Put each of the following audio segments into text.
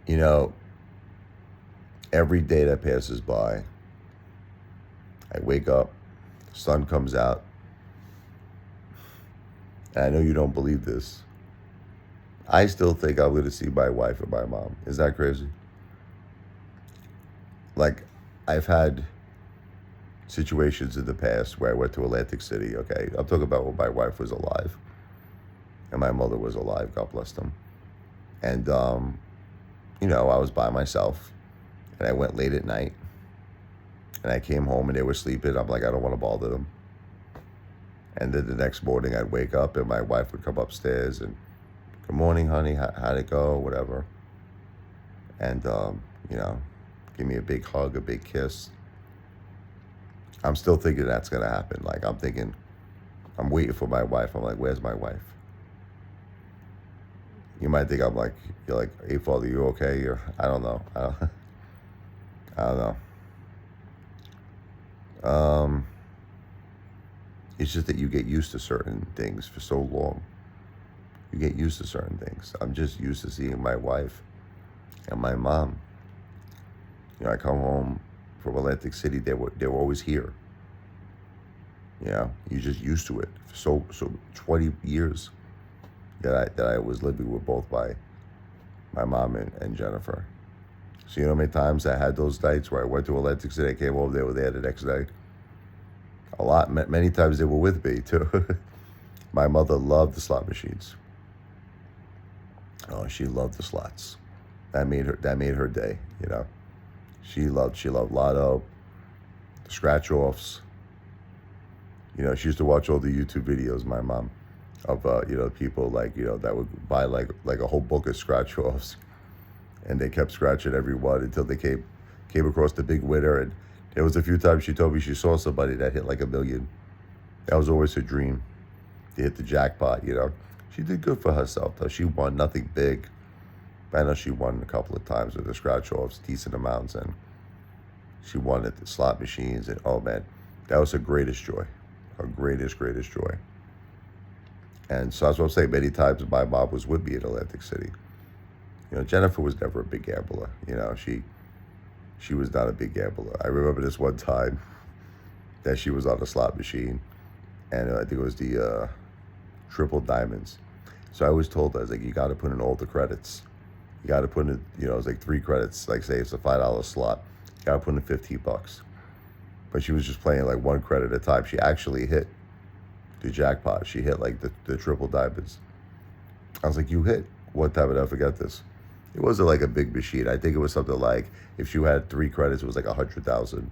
You know, every day that passes by, I wake up, the sun comes out, and I know you don't believe this. I still think I'm going to see my wife and my mom. Is that crazy? Like, I've had situations in the past where I went to Atlantic City, okay? I'm talking about when my wife was alive and my mother was alive, God bless them. And, I was by myself and I went late at night and I came home and they were sleeping. I'm like, I don't want to bother them. And then the next morning I'd wake up and my wife would come upstairs and, good morning, honey, how'd it go, whatever. And, give me a big hug, a big kiss. I'm still thinking that's going to happen. Like, I'm waiting for my wife. I'm like, where's my wife? You might think you're like, hey, Father, you okay? I don't know. I don't know. It's just that you get used to certain things for so long. You get used to certain things. I'm just used to seeing my wife and my mom. I come home from Atlantic City. They were always here. You're just used to it. So 20 years that I was living with both my mom and Jennifer. So you know how many times I had those nights where I went to Atlantic City, I came home, they were there the next night. A lot, many times they were with me too. My mother loved the slot machines. Oh, she loved the slots. That made her day. She loved Lotto, the scratch offs. She used to watch all the YouTube videos, my mom, of people that would buy like a whole book of scratch offs, and they kept scratching every one until they came across the big winner. And there was a few times she told me she saw somebody that hit like $1 million. That was always her dream, to hit the jackpot. She did good for herself though. She won nothing big, but I know she won a couple of times with the scratch offs, decent amounts, and she won at the slot machines. And oh man, that was her greatest joy, her greatest joy. And so that's what I'm saying. Many times my mom was with me in Atlantic City. Jennifer was never a big gambler. She was not a big gambler. I remember this one time that she was on a slot machine, and I think it was the triple diamonds. So I always told her, I was like, you got to put in all the credits. You got to put in, it was like 3 credits. Like say it's a $5 slot. You got to put in $15. But she was just playing like 1 credit at a time. She actually hit the jackpot. She hit like the triple diamonds. I was like, you hit one time, and I forget this. It wasn't like a big machine. I think it was something like, if she had 3 credits, it was like 100,000.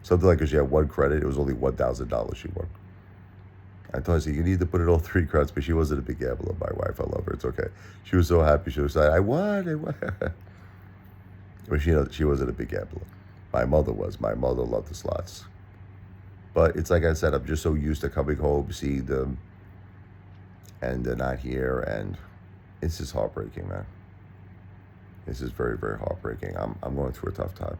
Something like if she had 1 credit, it was only $1,000 she won. I told her, I said, you need to put in all 3 credits, but she wasn't a big gambler. My wife, I love her. It's okay. She was so happy. She was like, I won. But she wasn't a big gambler. My mother was. My mother loved the slots. But it's like I said, I'm just so used to coming home, seeing them, and they're not here, and it's just heartbreaking, man. This is very, very heartbreaking. I'm going through a tough time.